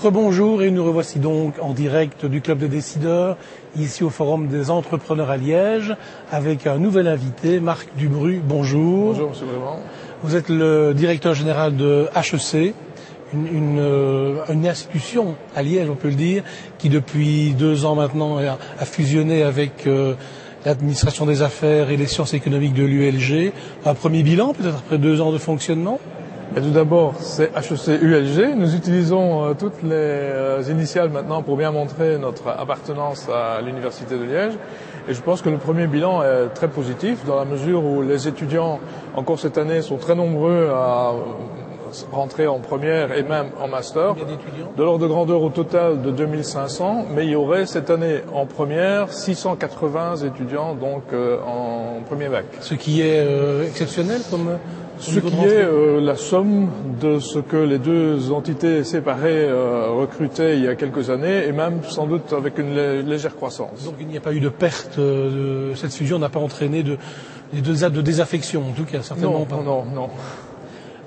Rebonjour et nous revoici donc en direct du Club des décideurs, ici au Forum des entrepreneurs à Liège, avec un nouvel invité, Marc Dubru. Bonjour. Bonjour, monsieur Brément. Vous êtes le directeur général de HEC, une institution à Liège, on peut le dire, qui depuis 2 ans maintenant a fusionné avec l'administration des affaires et les sciences économiques de l'ULG. Un premier bilan, peut-être après 2 ans de fonctionnement? Et tout d'abord, c'est HEC ULG. Nous utilisons toutes les initiales maintenant pour bien montrer notre appartenance à l'Université de Liège. Et je pense que le premier bilan est très positif dans la mesure où les étudiants, encore cette année, sont très nombreux à rentrer en première et même en master. De l'ordre de grandeur au total de 2500, mais il y aurait cette année en première 680 étudiants donc en premier bac. Ce qui est exceptionnel comme... Ce qui est la somme de ce que les deux entités séparées recrutaient il y a quelques années et même sans doute avec une légère croissance. Donc il n'y a pas eu de perte, cette fusion n'a pas entraîné de désaffection en tout cas, certainement pas. Non.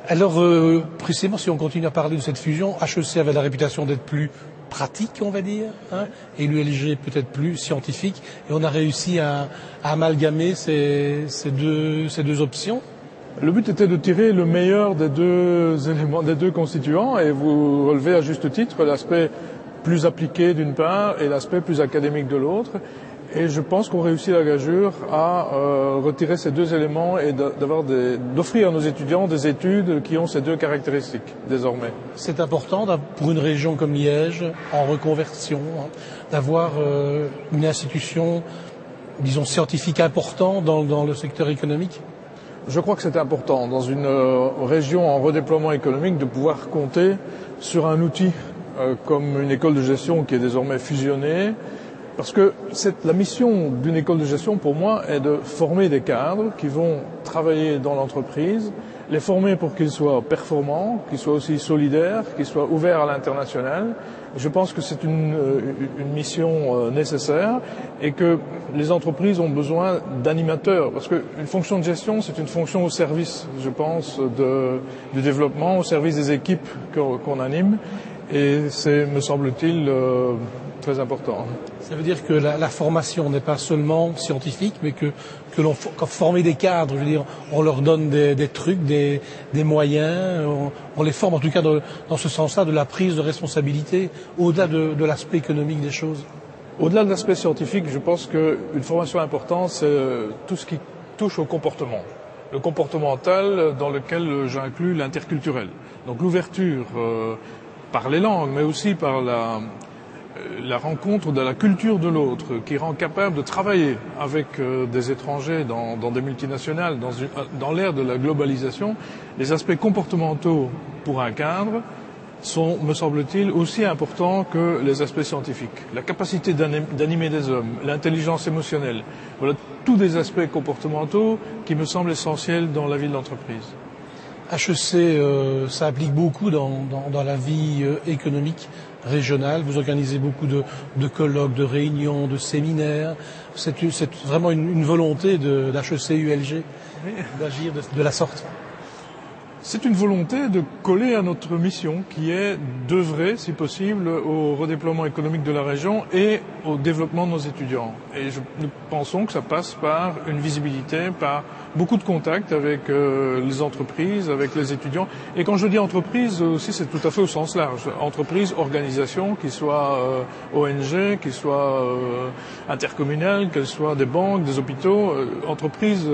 Alors précisément si on continue à parler de cette fusion, HEC avait la réputation d'être plus pratique on va dire, hein, et l'ULG peut-être plus scientifique et on a réussi à amalgamer ces deux options. Le but était de tirer le meilleur des deux éléments, des deux constituants, et vous relevez à juste titre l'aspect plus appliqué d'une part et l'aspect plus académique de l'autre. Et je pense qu'on réussit la gageure à retirer ces deux éléments et d'offrir à nos étudiants des études qui ont ces deux caractéristiques désormais. C'est important pour une région comme Liège, en reconversion, hein, d'avoir une institution, disons, scientifique importante dans le secteur économique. Je crois que c'est important dans une région en redéploiement économique de pouvoir compter sur un outil comme une école de gestion qui est désormais fusionnée, parce que la mission d'une école de gestion pour moi est de former des cadres qui vont travailler dans l'entreprise, les former pour qu'ils soient performants, qu'ils soient aussi solidaires, qu'ils soient ouverts à l'international. Je pense que c'est une mission nécessaire et que les entreprises ont besoin d'animateurs parce qu'une fonction de gestion, c'est une fonction au service, je pense, du développement, au service des équipes qu'on anime et c'est, me semble-t-il, très important. Ça veut dire que la formation n'est pas seulement scientifique, mais que former des cadres, je veux dire, on leur donne des trucs, des moyens, on les forme en tout cas dans ce sens-là de la prise de responsabilité, au-delà de l'aspect économique des choses. Au-delà de l'aspect scientifique, je pense qu'une formation importante, c'est tout ce qui touche au comportement. Le comportemental dans lequel j'inclus l'interculturel. Donc l'ouverture par les langues, mais aussi par la rencontre de la culture de l'autre, qui rend capable de travailler avec des étrangers dans des multinationales, dans l'ère de la globalisation. Les aspects comportementaux pour un cadre sont, me semble-t-il, aussi importants que les aspects scientifiques. La capacité d'animer des hommes, l'intelligence émotionnelle, voilà tous des aspects comportementaux qui me semblent essentiels dans la vie de l'entreprise. HEC, ça applique beaucoup dans la vie économique régionale. Vous organisez beaucoup de colloques, de réunions, de séminaires. C'est vraiment une volonté d'HEC ULG d'agir de la sorte. C'est une volonté de coller à notre mission qui est d'œuvrer, si possible, au redéploiement économique de la région et au développement de nos étudiants. Et nous pensons que ça passe par une visibilité, par beaucoup de contacts avec les entreprises, avec les étudiants. Et quand je dis entreprise aussi, c'est tout à fait au sens large. Entreprise, organisation, qu'ils soient ONG, qu'ils soient intercommunales, qu'elles soient des banques, des hôpitaux, entreprises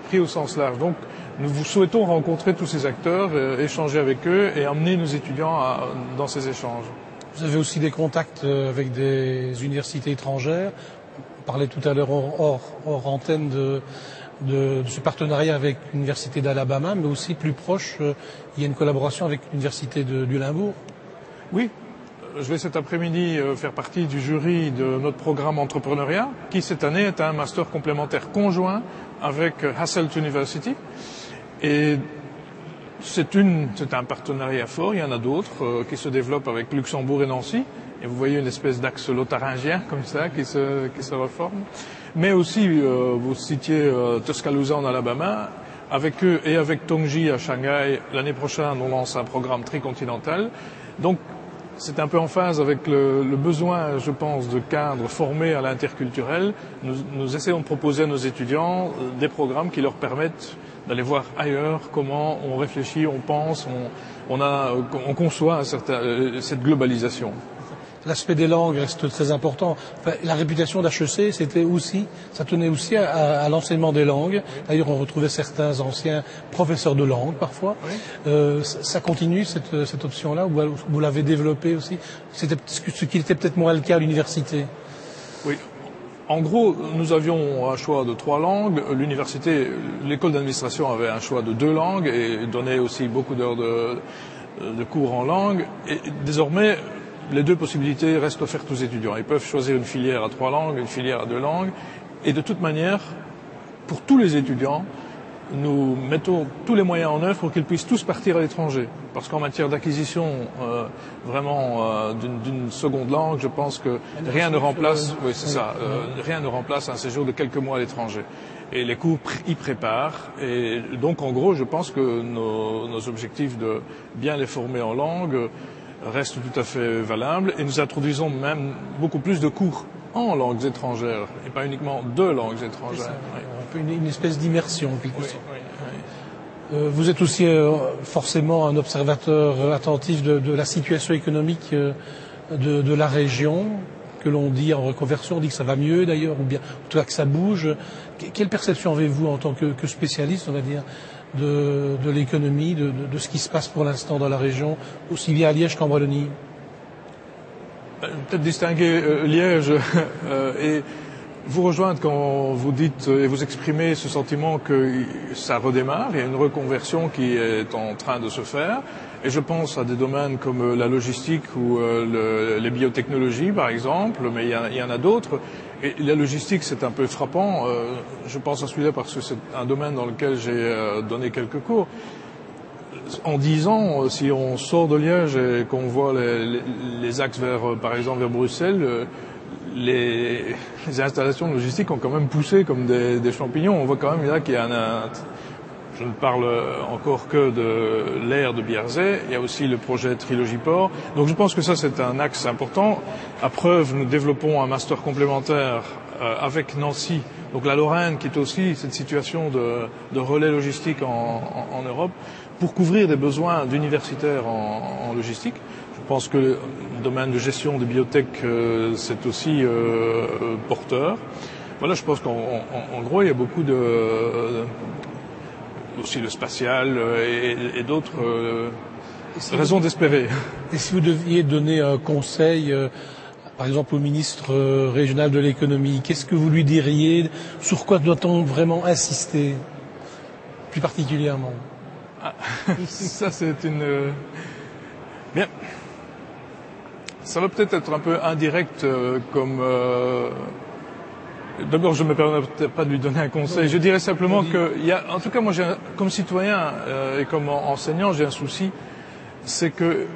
pris au sens large. Donc, nous souhaitons rencontrer tous ces acteurs, échanger avec eux et amener nos étudiants dans ces échanges. Vous avez aussi des contacts avec des universités étrangères. On parlait tout à l'heure hors antenne de ce partenariat avec l'université d'Alabama, mais aussi plus proche, il y a une collaboration avec l'université du Limbourg. Oui, je vais cet après-midi faire partie du jury de notre programme entrepreneuriat, qui cette année est un master complémentaire conjoint avec Hasselt University. Et c'est un partenariat fort, il y en a d'autres qui se développent avec Luxembourg et Nancy. Et vous voyez une espèce d'axe lotharingien comme ça qui se reforme. Mais aussi, vous citiez Tuscaloosa en Alabama. Avec eux et avec Tongji à Shanghai, l'année prochaine, on lance un programme tricontinental. Donc, c'est un peu en phase avec le besoin, je pense, de cadres formés à l'interculturel. Nous essayons de proposer à nos étudiants des programmes qui leur permettent d'aller voir ailleurs comment on réfléchit, on pense, on conçoit cette globalisation. L'aspect des langues reste très important. Enfin, la réputation d'HEC, ça tenait aussi à l'enseignement des langues. D'ailleurs, on retrouvait certains anciens professeurs de langue parfois. Oui. Ça continue cette option-là, ou vous l'avez développée aussi. C'était ce qui était peut-être moins le cas à l'université. Oui. En gros, nous avions un choix de 3 langues. L'université, l'école d'administration avait un choix de 2 langues et donnait aussi beaucoup d'heures de cours en langue. Et désormais, les 2 possibilités restent offertes aux étudiants. Ils peuvent choisir une filière à 3 langues, une filière à 2 langues. Et de toute manière, pour tous les étudiants, nous mettons tous les moyens en œuvre pour qu'ils puissent tous partir à l'étranger. Parce qu'en matière d'acquisition d'une seconde langue, je pense que rien ne remplace, rien ne remplace un séjour de quelques mois à l'étranger. Et les cours y préparent. Et donc, en gros, je pense que nos objectifs de bien les former en langue reste tout à fait valable et nous introduisons même beaucoup plus de cours en langues étrangères et pas uniquement de langues étrangères. Oui. Une espèce d'immersion en quelque sorte. Vous êtes aussi forcément un observateur attentif de la situation économique de la région, que l'on dit en reconversion, on dit que ça va mieux d'ailleurs, ou bien en tout cas que ça bouge. Quelle perception avez-vous en tant que spécialiste, on va dire, de l'économie, de ce qui se passe pour l'instant dans la région, aussi bien à Liège qu'en Wallonie? Peut-être distinguer Liège et vous rejoindre quand vous dites et vous exprimez ce sentiment que ça redémarre, il y a une reconversion qui est en train de se faire. Et je pense à des domaines comme la logistique ou les biotechnologies, par exemple, mais il y en a d'autres. Et la logistique, c'est un peu frappant. Je pense à celui-là parce que c'est un domaine dans lequel j'ai donné quelques cours. En 10 ans, si on sort de Liège et qu'on voit les axes par exemple, vers Bruxelles, les installations logistiques ont quand même poussé comme des champignons. On voit quand même là qu'il y a je ne parle encore que de l'aire de Bierzet. Il y a aussi le projet Trilogie Port. Donc je pense que ça, c'est un axe important. À preuve, nous développons un master complémentaire avec Nancy, donc la Lorraine, qui est aussi cette situation de relais logistique en Europe, pour couvrir des besoins d'universitaires en logistique. Je pense que le domaine de gestion de biotech, c'est aussi porteur. Voilà, je pense qu'en gros, il y a beaucoup aussi le spatial et d'autres raisons d'espérer. Et si vous deviez donner un conseil, par exemple au ministre régional de l'économie, qu'est-ce que vous lui diriez? Sur quoi doit-on vraiment insister, plus particulièrement? Ça, c'est bien. Ça va peut-être être un peu indirect comme... D'abord, je ne me permets pas de lui donner un conseil. Je dirais simplement en tout cas, moi, comme citoyen et comme enseignant, j'ai un souci, c'est que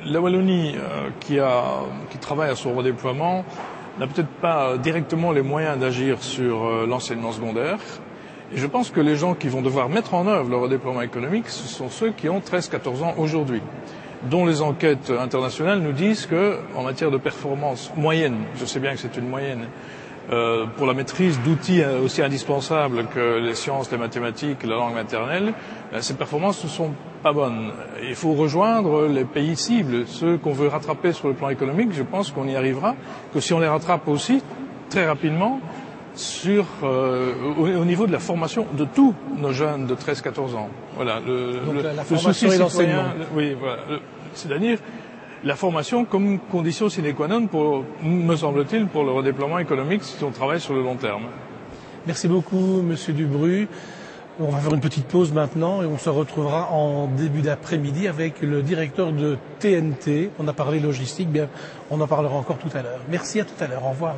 la Wallonie, qui travaille à son redéploiement, n'a peut-être pas directement les moyens d'agir sur l'enseignement secondaire. Et je pense que les gens qui vont devoir mettre en œuvre le redéploiement économique, ce sont ceux qui ont 13-14 ans aujourd'hui, dont les enquêtes internationales nous disent que, en matière de performance moyenne, je sais bien que c'est une moyenne, pour la maîtrise d'outils aussi indispensables que les sciences, les mathématiques, la langue maternelle, ces performances ne sont pas bonnes. Il faut rejoindre les pays cibles, ceux qu'on veut rattraper sur le plan économique. Je pense qu'on y arrivera, que si on les rattrape aussi très rapidement au niveau de la formation de tous nos jeunes de 13-14 ans. Voilà, la formation et l'enseignement. Oui, voilà. C'est-à-dire la formation comme condition sine qua non, me semble-t-il, pour le redéploiement économique si on travaille sur le long terme. Merci beaucoup, Monsieur Dubru. On va faire une petite pause maintenant et on se retrouvera en début d'après-midi avec le directeur de TNT. On a parlé logistique, bien, on en parlera encore tout à l'heure. Merci, à tout à l'heure. Au revoir.